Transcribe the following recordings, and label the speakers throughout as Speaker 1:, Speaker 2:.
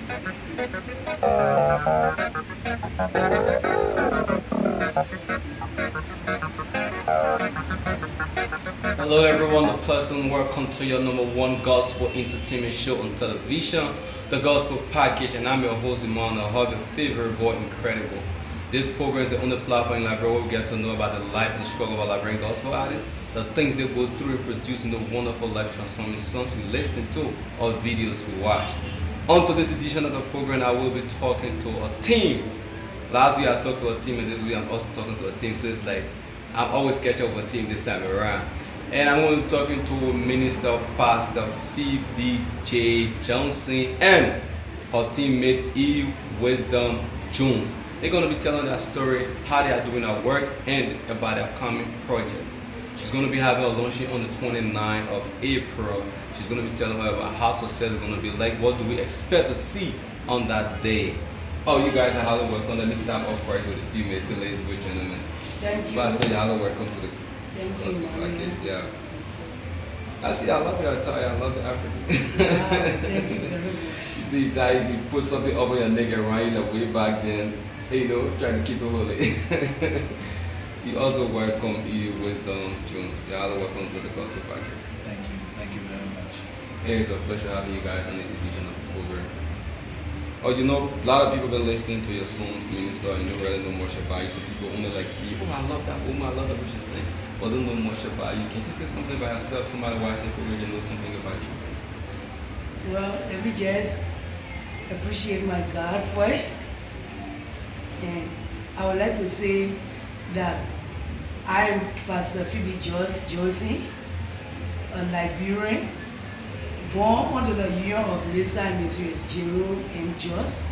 Speaker 1: Hello everyone, a pleasant welcome to your number one gospel entertainment show on television, the Gospel Package, and I'm your host Emmanuel Harvey, favorite boy incredible. This program is the only platform in Liberia where we get to know about the life and struggle of Liberian gospel artists, the things they go through in producing the wonderful life transforming songs we listen to or videos we watch. On to this edition of the program, I will be talking to a team. Last week I talked to a team, and this week I'm also talking to a team, so it's like I'm always catch up with a team this time around. And I'm going to be talking to Minister Pastor Phoebe J. Johnson and her teammate E. Wisdom Jones. They're going to be telling their story, how they are doing their work, and about their coming project. She's going to be having a launching on the 29th of April. She's going to be telling her about how success is going to be like, what do we expect to see on that day. Oh, you guys are highly welcome. Let me start off first with a few minutes, ladies and gentlemen.
Speaker 2: Thank you.
Speaker 1: Pastor, you're highly welcome to the
Speaker 2: Thank
Speaker 1: Gospel
Speaker 2: you,
Speaker 1: Package.
Speaker 2: Mama.
Speaker 1: Yeah. I see, I love your attire, I love the African.
Speaker 2: Thank you very much.
Speaker 1: You see, you put something over your neck around you like way back then, you know, trying to keep it holy. You also welcome E. Wisdom Jones. You're all welcome to the Gospel Package.
Speaker 3: Thank you very much.
Speaker 1: It is a pleasure having you guys on this edition of the program. Oh, you know, a lot of people been listening to your song, Minister, and don't really know much about you. So people only like see, oh, I love that woman, I love that what she sing, but don't know much about you. Can you say something about yourself? Somebody watching who really knows something about you.
Speaker 2: Well, let me just appreciate my God first. And I would like to say that I am Pastor Phoebe Johnson, a Liberian, born under the year of Lisa and Mrs. Jerome M. Joss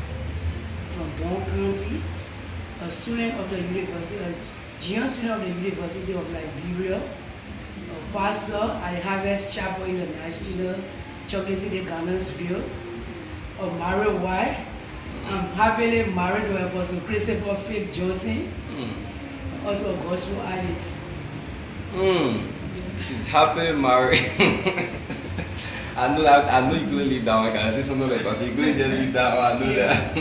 Speaker 2: from Bon County, a student of the University, a junior student of the University of Liberia, a pastor at the Harvest Chapel International, Chocolate City, Ghanansville, a married wife. I'm happily married to Apostle Christopher Faith Johnson, also a gospel artist.
Speaker 1: She's happily married. I know you couldn't leave that one. Can I say something like that? You couldn't just leave that one. I know that.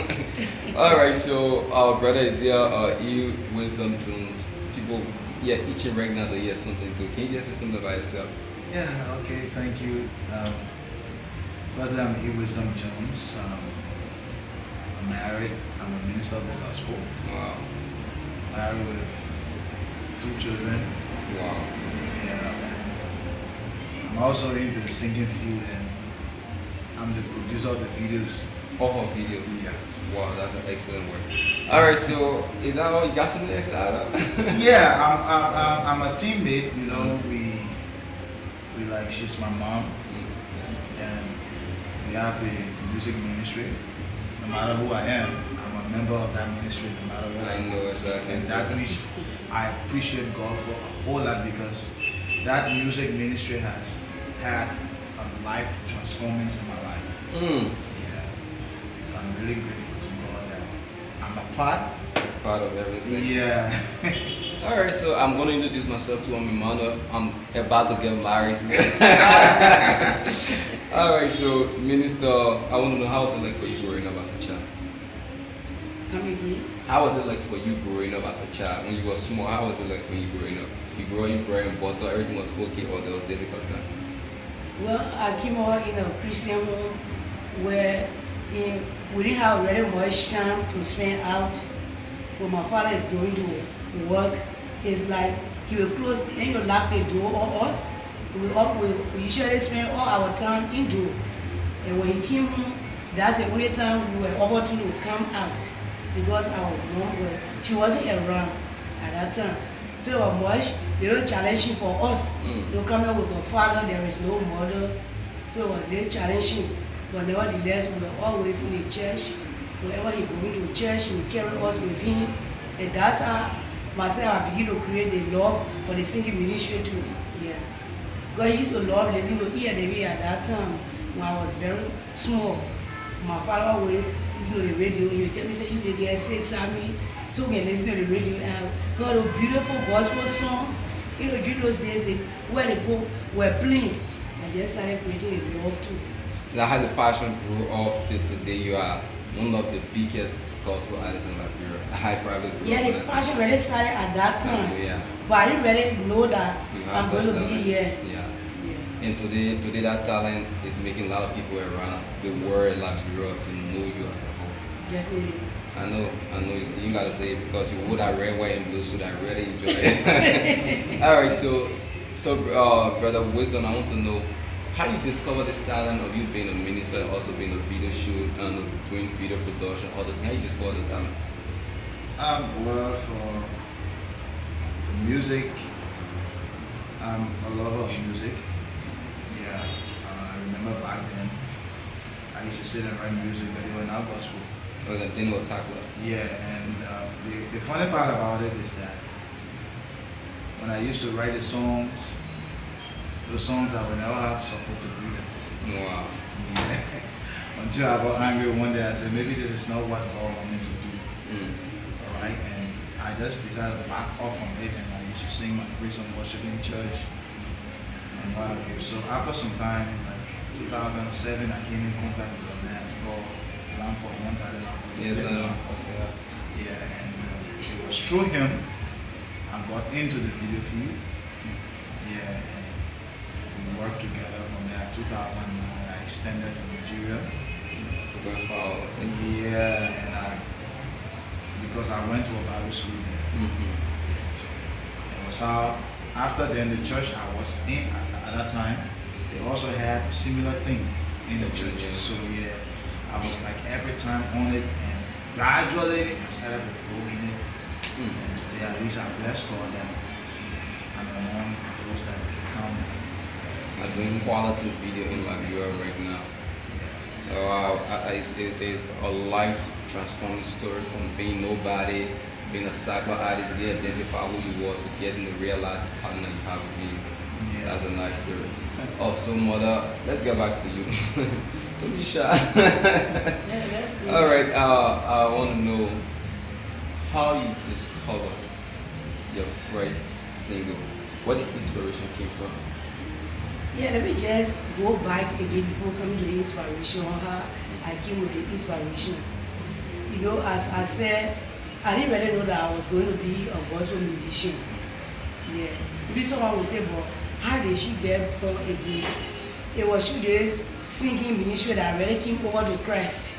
Speaker 1: All right, so our brother is here, E. Wisdom Jones. People here itching right now to hear something too. Can you just say something about yourself?
Speaker 3: Yeah, okay, thank you. First, I'm E. Wisdom Jones. I'm married. I'm a minister of the gospel.
Speaker 1: Wow.
Speaker 3: Married with 2 children.
Speaker 1: Wow.
Speaker 3: Yeah, I'm also into the singing field, and I'm the producer of the videos.
Speaker 1: All her videos.
Speaker 3: Yeah.
Speaker 1: Wow, that's an excellent work. All right, so is that all? You got something else to add?
Speaker 3: Yeah, I'm a teammate. You know, we like, she's my mom, and we have the music ministry. No matter who I am, I'm a member of that ministry. No matter what
Speaker 1: I know exactly.
Speaker 3: And that which I appreciate God for a whole lot, because that music ministry has had a life transforming in my life. Yeah. So I'm really grateful to God that I'm a part
Speaker 1: of everything.
Speaker 3: Yeah.
Speaker 1: All right, so I'm going to introduce myself to Emmanuel. I'm about to get married. All right, so Minister, I want to know, how was it like for you growing up as a child?
Speaker 2: Come again?
Speaker 1: How was it like for you growing up as a child? When you were small, how was it like for you growing up? You grew in bottle, everything was okay, or there was difficult time?
Speaker 2: Well, I came out in a Christian home where we didn't have very much time to spend out. When my father is going to work, it's like he will close, and he will lock the door on us. We usually spend all our time indoor. And when he came home, that's the only time we were able to come out, because our mom, she wasn't around at that time. So it was much, challenging for us. You come up with a father, there is no mother. So it was really challenging. But nevertheless, we were always in the church. Whenever he going to church, he would carry us with him. And that's how myself I began to create the love for the singing ministry too. Yeah. God used to love listening to ERDB at that time when I was very small. My father always listened to the radio. He would tell me, say, you the girl, say Sammy. So we can listen to the radio and heard of beautiful gospel songs. During those days, where the people were playing. I just started creating a love too.
Speaker 1: That how the passion grew up till today. You are one of the biggest gospel artists in Liberia. I probably grew
Speaker 2: Yeah,
Speaker 1: up
Speaker 2: the
Speaker 1: on
Speaker 2: passion really started at that time.
Speaker 1: Yeah.
Speaker 2: But I didn't really know that
Speaker 1: You have
Speaker 2: I'm going
Speaker 1: such
Speaker 2: to be
Speaker 1: talent.
Speaker 2: here.
Speaker 1: Yeah.
Speaker 2: Yeah.
Speaker 1: And today that talent is making a lot of people around the world, Liberia, to know you as a whole.
Speaker 2: Definitely.
Speaker 1: I know, you gotta say it because you wore that red, white, and blue suit. I really enjoy it. All right, so brother Wisdom, I want to know how you discover this talent of you being a minister, and also being a video shoot and doing video production, all this. How you discover the talent?
Speaker 3: Well, for the music, I'm a lover of music. Yeah, I remember back then, I used to sit and write music that they were not gospel.
Speaker 1: Or the thing was Sakla.
Speaker 3: Yeah, and the funny part about it is that when I used to write the songs I would never have support to do them.
Speaker 1: Wow.
Speaker 3: Yeah. Until I got angry one day, I said, maybe this is not what God wanted me to do. Alright, and I just decided to back off from it, and I used to sing my praise and worship in church and what have you. So after some time, like 2007, I came in contact with a man called Lamford, one time
Speaker 1: Yeah,
Speaker 3: and it was through him I got into the video field. Yeah, and we worked together from there. 2009, I extended to Nigeria.
Speaker 1: to go forward.
Speaker 3: Yeah, and because I went to a Bible school there. So it was how, after then, the church I was in at that time, they also had a similar thing in the church.
Speaker 1: Yeah.
Speaker 3: So yeah, I was like every time on it, and gradually I started to grow in it. And today, at least I bless God that I'm among those that can count that.
Speaker 1: I'm doing quality video in Liberia right now. It is a life transforming story from being nobody, being a cyber artist, they identify who you was, to getting to realize the talent that you have in you.
Speaker 3: Yeah.
Speaker 1: That's a nice story. Also, mother, let's get back to you. Don't be shy.
Speaker 2: Yeah, that's good.
Speaker 1: All right, I want to know how you discovered your first single. What the inspiration came from?
Speaker 2: Yeah, let me just go back again before coming to the inspiration, how I came with the inspiration. You know, as I said, I didn't really know that I was going to be a gospel musician. Yeah. Maybe someone will say, but how did she get born again? It was through this singing ministry that I really came over to Christ.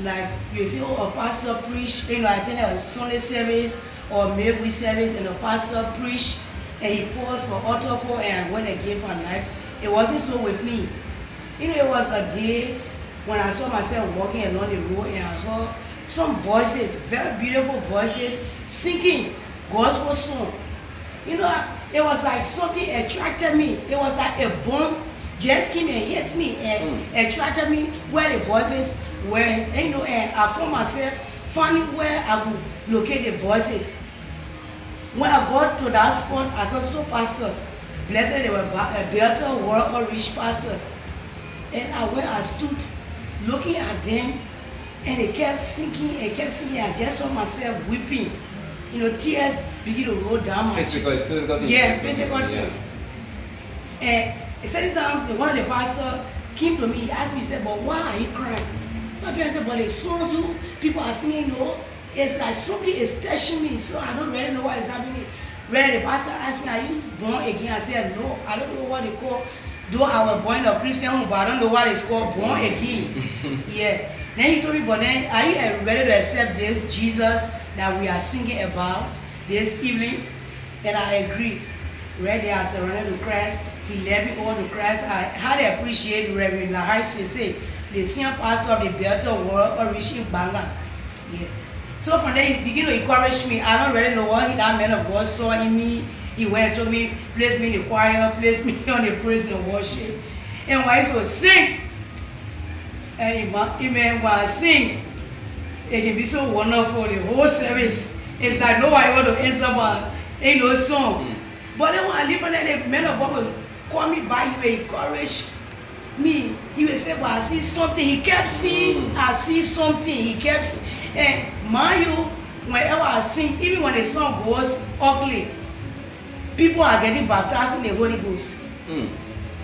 Speaker 2: Like, you see, a pastor preach, I attended a Sunday service or midweek service, and a pastor preached, and he calls for altar call, and when I gave my life, it wasn't so with me. It was a day when I saw myself walking along the road, and I heard some voices, very beautiful voices, singing gospel song. It was like something attracted me. It was like a bomb just came and hit me and attracted me where the voices were. And I found myself finding where I would locate the voices. When I got to that spot, I saw some pastors. Blessed, they were better, world or rich pastors. And I stood looking at them, and they kept singing and kept singing. I just saw myself weeping. Tears begin to roll down my cheeks.
Speaker 1: Physical things.
Speaker 2: Yeah, physical things. And certain times, one of the pastors came to me, he asked me, he said, but why are you crying? So I said, but the songs you people are singing, it's like something is touching me, so I don't really know what is happening. When the pastor asked me, are you born again? I said, no, I don't know what they call, though I was born in a Christian home, but I don't know what it's called, born again. Yeah. Then he told me, but then, are you ready to accept this Jesus that we are singing about this evening? And I agreed. Right there, I surrendered to Christ. He led me over to Christ. I highly appreciate Reverend Lahari Sese, the senior pastor of the Better World Outreach in Banga. Yeah. So from there, he began to encourage me. I don't really know what that man of God saw in me. He went and told me, place me in the choir, place me on the praise and worship. And when he would sing, and when I sing, it can be so wonderful, the whole service. It's like nobody want to answer my song. But then when I leave on there, the man of God will call me back, he will encourage me. He will say, but I see something. He kept saying, I see something. He kept saying. And mind you, whenever I sing, even when the song goes ugly, people are getting baptized in the Holy Ghost.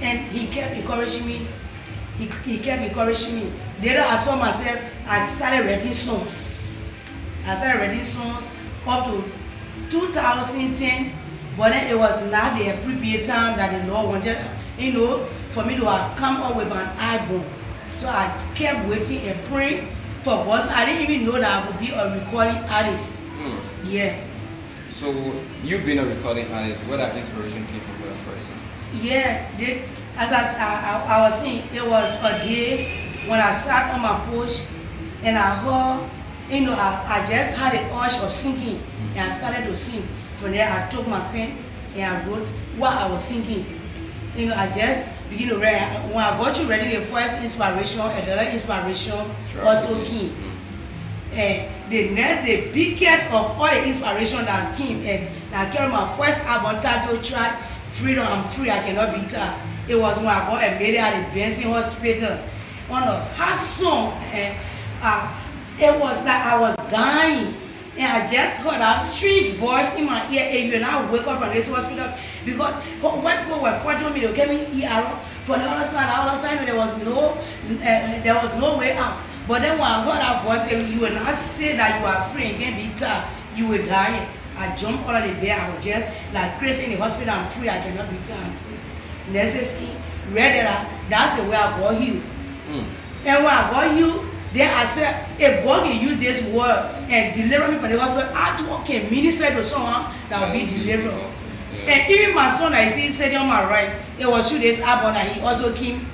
Speaker 2: And he kept encouraging me. he kept encouraging me. Later I saw myself, I started writing songs. Up to 2010, but then it was not the appropriate time that the Lord wanted, for me to have come up with an album. So I kept waiting and praying for boss. I didn't even know that I would be a recording artist. Yeah.
Speaker 1: So you being a recording artist, where that inspiration came from for the first time?
Speaker 2: Yeah, as I was saying, it was a day when I sat on my porch and I heard, I just had an urge of singing, and I started to sing. From there, I took my pen and I wrote what I was singing. I just began to write. When I got you ready, the first inspiration, another inspiration also came. And the biggest of all the inspiration that came, and I carried my first album title track, Freedom, I'm Free, I Cannot Be Tied. It was when I got admitted at the Benson Hospital. On a hot song, and it was like I was dying. And I just heard a strange voice in my ear, and I wake up from this hospital because what people were fighting me, they gave me ER. From the other side, there was no way out. But then when I heard that voice, you will not say that you are free and can't be tired, you will die. I jumped out of the bed, I was just like crazy in the hospital, I'm free, I cannot be tired, I'm free. Necessary, read that, that's the way I got healed. And when I got healed, then I said, if God can use this word and deliver me from the hospital, I too can minister to someone that will be delivered. Awesome. Yeah. And even my son that you see sitting on my right, it was through this album that he also came.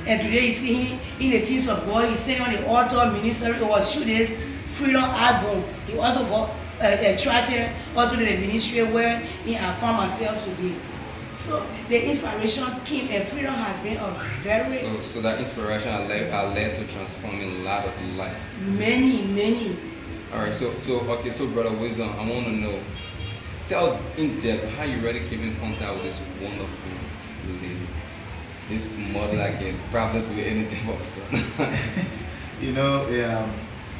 Speaker 2: And today you see him in the things of God. He's sitting on the altar ministry. It was through this Freedom album. He also got attracted also to the ministry where I found myself today. So the inspiration came, and Freedom has been a very...
Speaker 1: So that inspiration led to transforming a lot of life.
Speaker 2: Many.
Speaker 1: All right, so Brother Wisdom, I want to know, tell in depth how you really came in contact with this wonderful lady, this mother that can probably do anything for her son.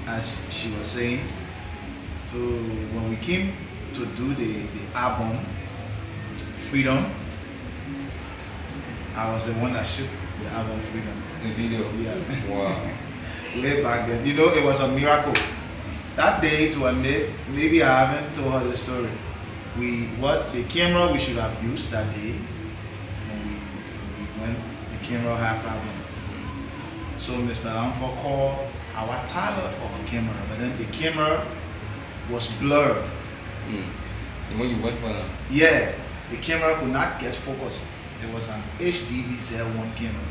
Speaker 3: As she was saying, when we came to do the album, Freedom, I was the one that shoot the album Freedom.
Speaker 1: The video?
Speaker 3: Yeah.
Speaker 1: Wow.
Speaker 3: Way back then. It was a miracle. That day, to admit, maybe I haven't told her the story. The camera we should have used that day, when the camera had problem. So Mr. Lamford called our Tyler for a camera, but then the camera was blurred.
Speaker 1: And when you went for that?
Speaker 3: Yeah, the camera could not get focused. It was an HDVZ1 camera.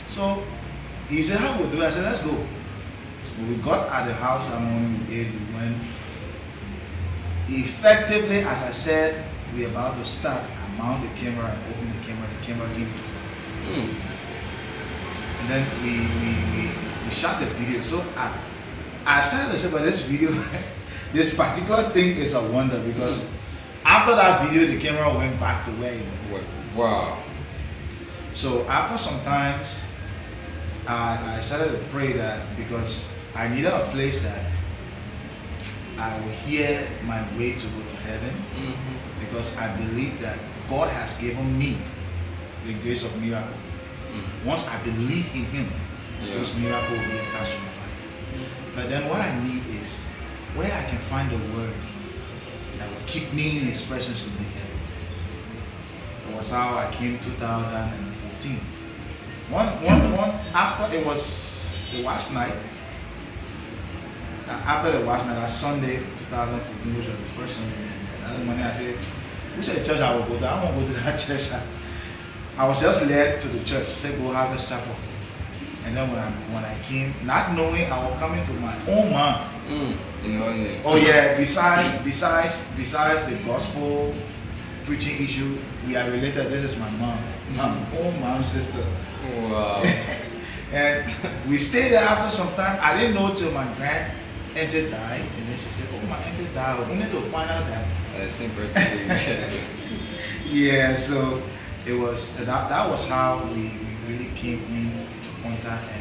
Speaker 3: So he said, how we do it? I said, let's go. So we got at the house that morning, we went. Effectively, as I said, we're about to start. I mount the camera and open the camera came to us. And then we shot the video. So I started to say, but this video, this particular thing is a wonder because after that video, the camera went back to where it was.
Speaker 1: Wow.
Speaker 3: So after some time, I started to pray that because I needed a place that I would hear my way to go to heaven, because I believe that God has given me the grace of miracle. Once I believe in Him, those miracles will be attached to my life. But then what I need is where I can find the word that will keep me in His presence to make heaven. That was how I came 2014. One after it was the watch night. After the watch night, that Sunday 2014, which was the first Sunday, that morning I said, which is the church I will go to? I won't go to that church. I was just led to the church, said go Harvest Chapel. And then when I came, not knowing I was coming to my own mom. Oh yeah, besides the gospel preaching issue, we are related. This is my mom, my own mom's sister.
Speaker 1: Wow.
Speaker 3: And we stayed there after some time. I didn't know till my grand auntie died, and then she said, "Oh, my auntie died. We need to find out that."
Speaker 1: Same person.
Speaker 3: Yeah, so it was that was how we really came in contact.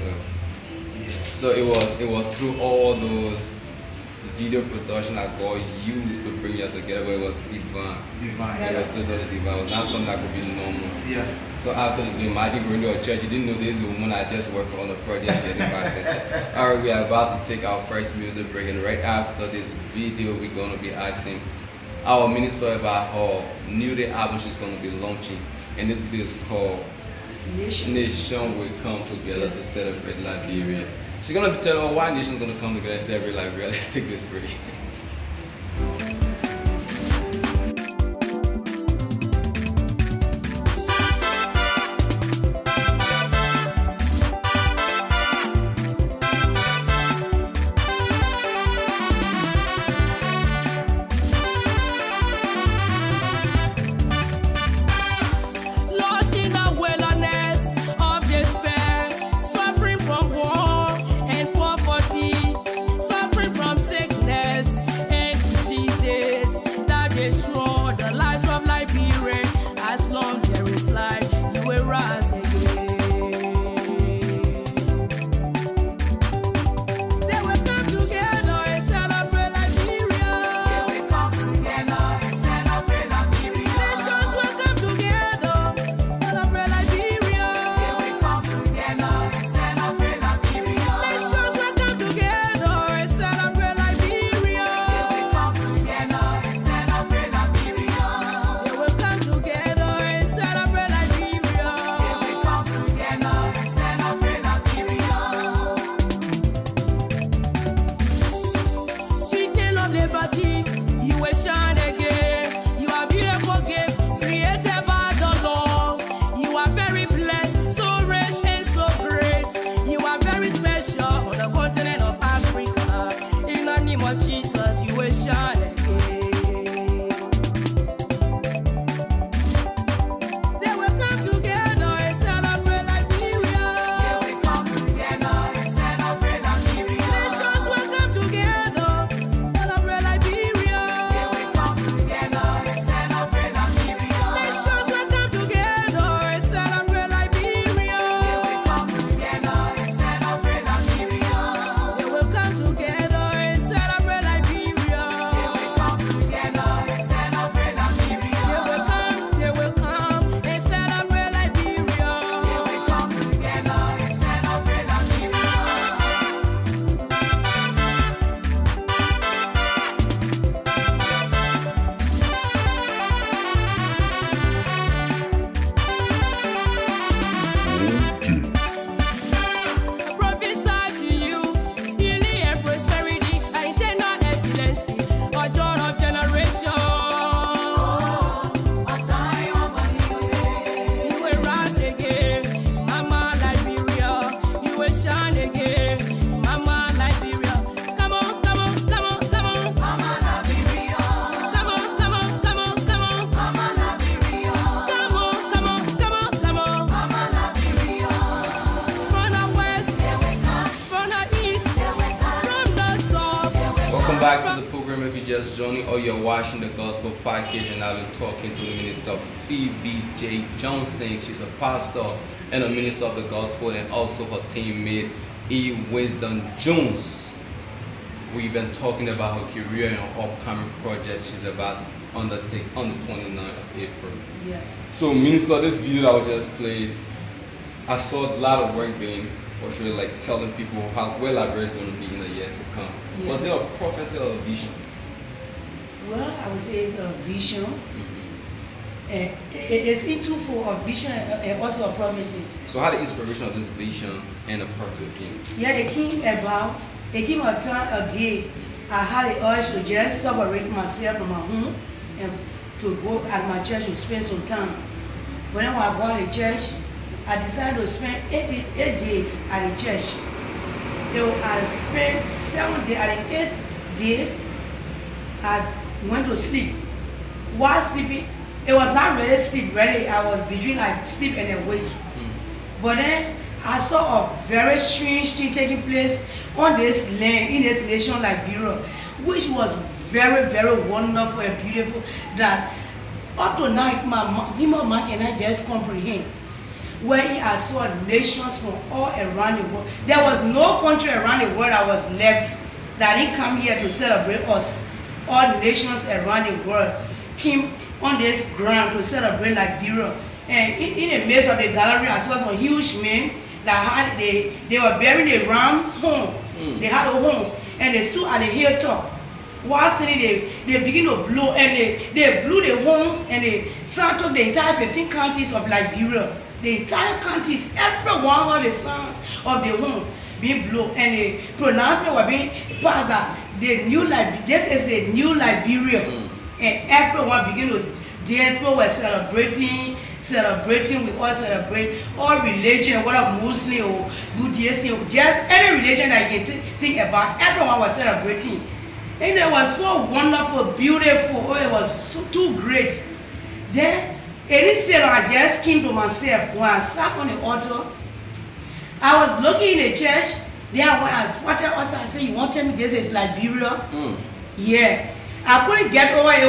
Speaker 1: So it was through all those video production that God used to bring you together, but it was divine.
Speaker 3: Divine.
Speaker 1: It was totally divine. It was not something that could be normal.
Speaker 3: Yeah.
Speaker 1: So after the imagine going to a church, you didn't know this is the woman I just worked for on the project getting back there. Alright, we are about to take our first music break, and right after this video, we're gonna be asking our minister about her new day album she's gonna be launching. And this video is called Nation Will Come Together to Celebrate Liberia. She's gonna be telling her why nation's gonna come together and celebrate Liberia. Let's take this break. Back to the program if you just joining or you're watching the gospel package, and I've been talking to the minister Phoebe J. Johnson. She's a pastor and a minister of the gospel, and also her teammate E. Wisdom Jones. We've been talking about her career and her upcoming projects she's about to undertake on the 29th of April.
Speaker 2: Yeah.
Speaker 1: So minister, this video that I just played, I saw a lot of work being portrayed, like telling people where Liberia is going to be in the years to come.
Speaker 2: Yeah.
Speaker 1: Was there a prophecy or a vision?
Speaker 2: Well, I would say it's a vision. It's into for a vision and also a prophecy.
Speaker 1: So how the inspiration of this vision and the prophecy came?
Speaker 2: Yeah, it came a day I had the urge to just separate myself from my home and to go at my church to spend some time. Whenever I bought a church, I decided to spend 8 days at the church. I spent 7 days. At the 8th day, I went to sleep. While sleeping, it was not really sleep, really. I was between like sleep and awake. But then I saw a very strange thing taking place on this land, in this nation Liberia, which was very, very wonderful and beautiful, that up to now my human mind cannot just comprehend. Where I saw nations from all around the world. There was no country around the world that was left that didn't come here to celebrate us. All nations around the world came on this ground to celebrate Liberia. And in the midst of the gallery, I saw some huge men that had they were burying the rams' homes. They had the homes, and they stood at the hilltop. While sitting, they begin to blow, and they blew the horns, and the sound took the entire 15 counties of Liberia. The entire counties, everyone heard the sounds of the horns being blown, and the pronouncement were being passed that this is the new Liberia, and everyone began to dance. People were celebrating. We all celebrate. All religion, whether Muslim or Buddhist, just any religion that you can think about, everyone was celebrating. And it was so wonderful, beautiful. Oh, it was too great. Then, I just came to myself when I sat on the altar. I was looking in the church. Then when I spotted us, I said, "You want to tell me this is Liberia?" Yeah. I couldn't get over it.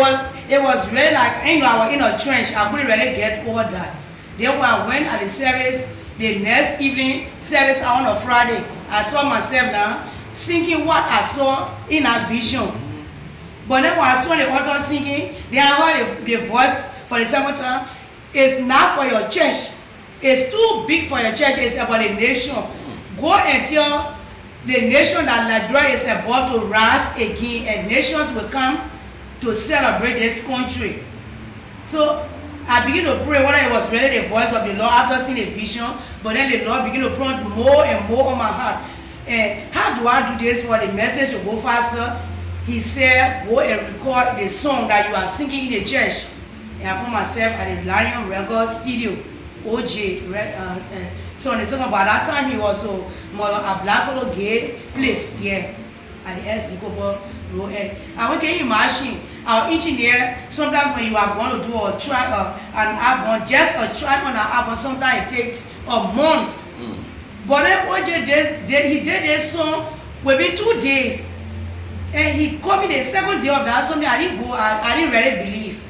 Speaker 2: It was really like, I was in a trench. I couldn't really get over that. Then when I went at the service, the next evening service on a Friday, I saw myself now singing what I saw in that vision. But then when I saw the altar singing, then I heard the voice for the second time. It's not for your church. It's too big for your church. It's about the nation. Go and tell the nation that Liberia is about to rise again, and nations will come to celebrate this country. So I began to pray whether it was really the voice of the Lord after seeing the vision, but then the Lord began to put more and more on my heart. And how do I do this for the message to go faster? He said, go and record the song that you are singing in the church. And I found myself at the Lion Record Studio, OJ. So the song about that time he was to a black little gay place here at the SD Kobo Road. And can you imagine our engineer, sometimes when you are going to do a track an album, just a track on an album, sometimes it takes a month. But then OJ he did this song within 2 days. And he called me the second day of that Sunday. I didn't go, I didn't really believe.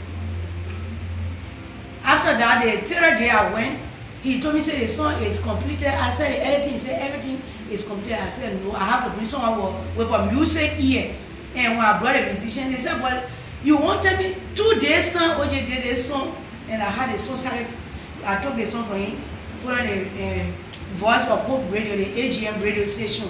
Speaker 2: After that, the third day I went, he told me, say the song is completed. I said the editing, he said everything is completed. I said no, I have to bring someone with a music ear. And when I brought a musician, they said, well, you wanted me 2 days son, OJ did this song, and I had the song started. I took the song from him, put on the Voice of Hope Radio, the AGM radio station.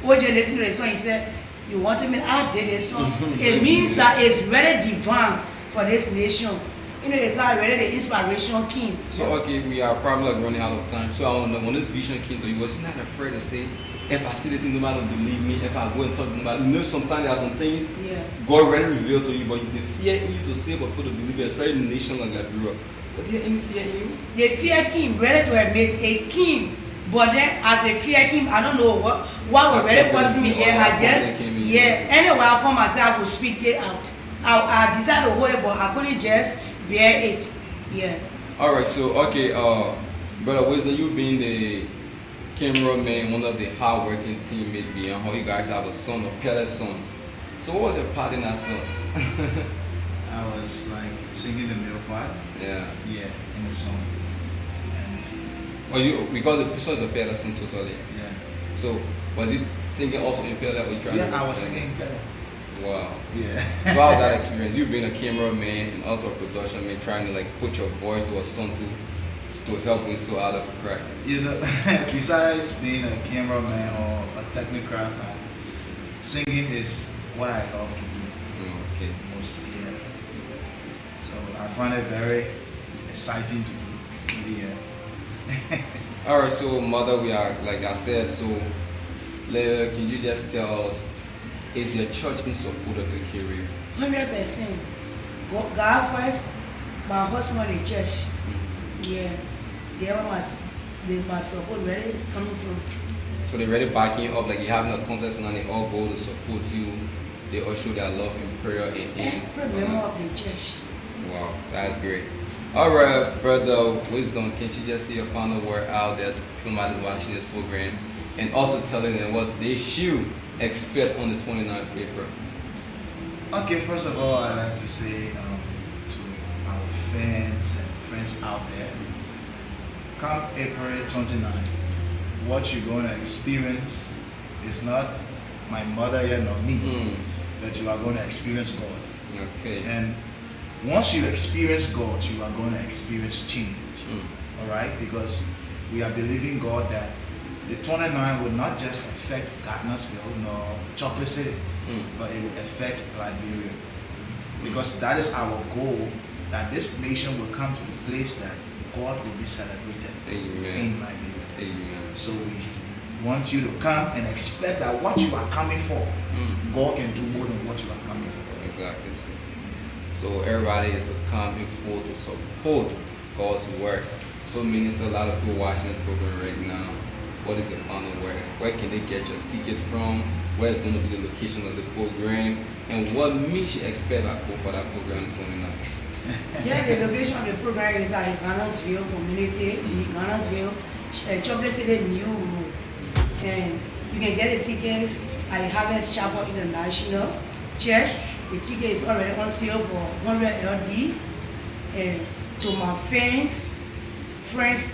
Speaker 2: OJ listened to the song, he said, you wanted me, I did this song. It means that it's very divine for this nation. You know, it's already the inspiration king.
Speaker 1: So okay, we are probably like running out of time. So I want to know, when this vision came to you, was not afraid to say, if I see the thing, nobody will believe me. If I go and talk to nobody, you know, sometimes there's something God already revealed to you, but the fear in you to say but people to believe, especially in a nation like Liberia. But there any fear in you?
Speaker 2: The fear king, ready to admit a king. But then as a fear king, I don't know what was really forcing me here. I just anyway, I found myself I would speak it out. I decided to hold it, but I couldn't just bear it. Yeah.
Speaker 1: Alright, so okay, Brother Wisdom, you being the cameraman, one of the hardworking teammates behind how you guys have a son, a Pele son. So what was your part in that song?
Speaker 3: I was like singing the male part.
Speaker 1: Yeah.
Speaker 3: Yeah, in the song.
Speaker 1: Was you, because the song is a Pele son totally?
Speaker 3: Yeah.
Speaker 1: So was you singing also in Pele or you trying
Speaker 3: I was singing Pele.
Speaker 1: Wow.
Speaker 3: Yeah.
Speaker 1: So how was that experience? You being a cameraman and also a production man, trying to like put your voice to a song to help Winslow out of a crack.
Speaker 3: You know, besides being a cameraman or a technocrat, singing is what I love to do.
Speaker 1: Okay.
Speaker 3: Mostly, yeah. So I find it very exciting to do. Yeah.
Speaker 1: Alright, so mother, we are like I said, so can you just tell us, is your church in support of your career?
Speaker 2: 100%. God first, my husband, the church. Yeah. They are my support, where it is coming from.
Speaker 1: So they're really backing you up, like you're having a concert and they all go to support you. They all show their love in prayer and
Speaker 2: every member of the church.
Speaker 1: Wow, that's great. Alright, Brother Wisdom, can't you just say a final word out there to somebody watching this program and also telling them what they should expect on the 29th of April?
Speaker 3: Okay, first of all, I'd like to say to our fans and friends out there, come April 29th, what you're going to experience is not my mother yet, nor me, that you are going to experience God.
Speaker 1: Okay.
Speaker 3: And once you experience God, you are going to experience change. All right? Because we are believing God that the 29 will not just affect Gardnersville nor Chocolate City, but it will affect Liberia. Because that is our goal, that this nation will come to the place that God will be celebrated in Liberia.
Speaker 1: Amen.
Speaker 3: So we want you to come and expect that what you are coming for, God can do more than what you are coming for.
Speaker 1: Exactly. So everybody is to come in full to support God's work. So Minister, a lot of people watching this program right now, what is the final word? Where can they get your ticket from? Where is going to be the location of the program? And what means you expect for that program in 29?
Speaker 2: Yeah, the location of the program is at the Gardnersville community, in Gardnersville, Chocolate City New Road. And you can get the tickets at the Harvest Chapel International Church. The ticket is already on sale for 100 LD. And to my friends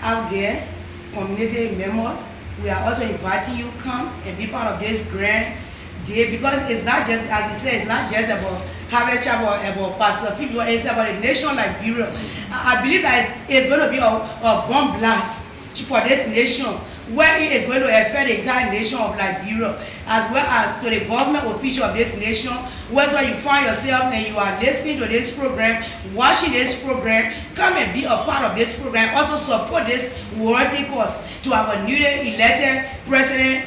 Speaker 2: out there, community members, we are also inviting you to come and be part of this grand day, because it's not just, as he said, it's not just about Harvest Chapel, about Pastor Philip, it's about the nation Liberia. I believe that it's going to be a bomb blast for this nation, where it is going to affect the entire nation of Liberia, as well as to the government official of this nation. Where you find yourself and you are listening to this program, watching this program, come and be a part of this program. Also support this worthy cause to our newly elected president,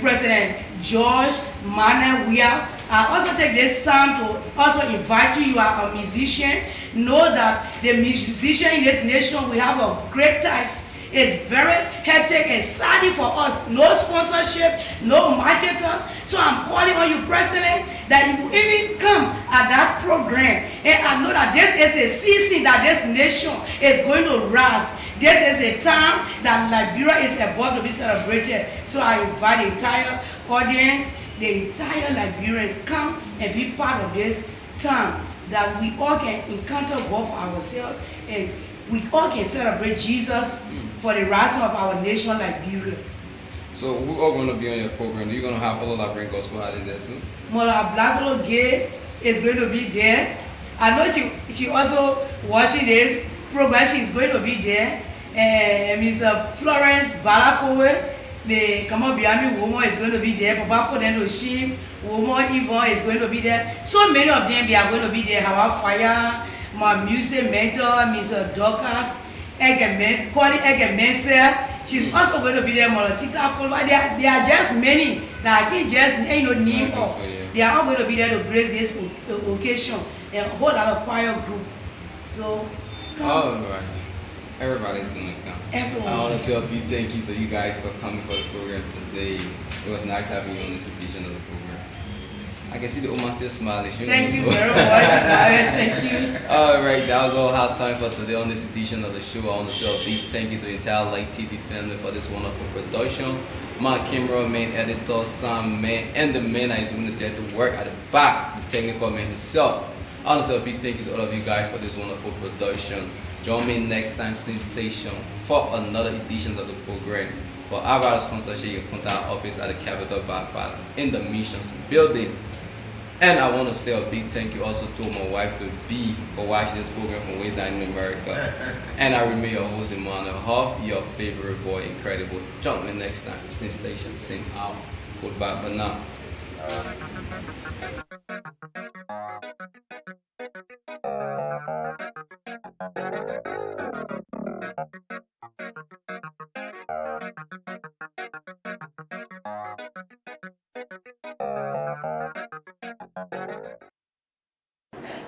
Speaker 2: President George Manneh Weah. I also take this time to also invite you. You are a musician. Know that the musician in this nation, we have a great task. It's very hectic and sad for us. No sponsorship, no marketers. So I'm calling on you, President, that you will even come at that program. And I know that this is a season that this nation is going to rise. This is a time that Liberia is about to be celebrated. So I invite the entire audience, the entire Liberians, come and be part of this time that we all can encounter God for ourselves, and we all can celebrate Jesus for the rising of our nation, Liberia.
Speaker 1: So we're all going to be on your program. You're going to have all of Liberian gospel artists there too?
Speaker 2: Mother Black Gay is going to be there. I know she also watching this program. She's going to be there. And Mr. Florence Balakowe, the Kamabiami woman, is going to be there. Papa Podendo woman Yvonne is going to be there. So many of them, they are going to be there. Hawa Fire, my music mentor, Mr. Dorcas, Quality Ege Mensa. She's also going to be there. Tita Kolba. There are just many that I can't just name off. They are all going to be there to grace this occasion. A whole lot of choir group. So come.
Speaker 1: All right. Everybody's going to come.
Speaker 2: Everyone.
Speaker 1: I want to say a big thank you to you guys for coming for the program today. It was nice having you on this edition of the program. I can see the Oma still smiling.
Speaker 2: Thank you very much. Thank you.
Speaker 1: Alright, that was all our time for today on this edition of the show. I want to say a big thank you to the entire Light TV family for this wonderful production. My cameraman, editor, sound man, and the man that is really there to work at the back, the technical man himself. I want to say a big thank you to all of you guys for this wonderful production. Join me next time, same station, for another edition of the program. For our sponsorship, you can contact our office at the Capitol Backpack in the Missions Building. And I want to say a big thank you also to my wife to be for watching this program from way down in America. And I remain your host, Emmanuel Huff, your favorite boy, Incredible. Join me next time, same station, same hour. Goodbye for now.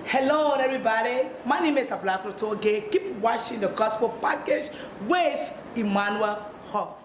Speaker 4: Hello everybody, my name is Ablakro Toge. Keep watching the Gospel Package with Emmanuel Huff.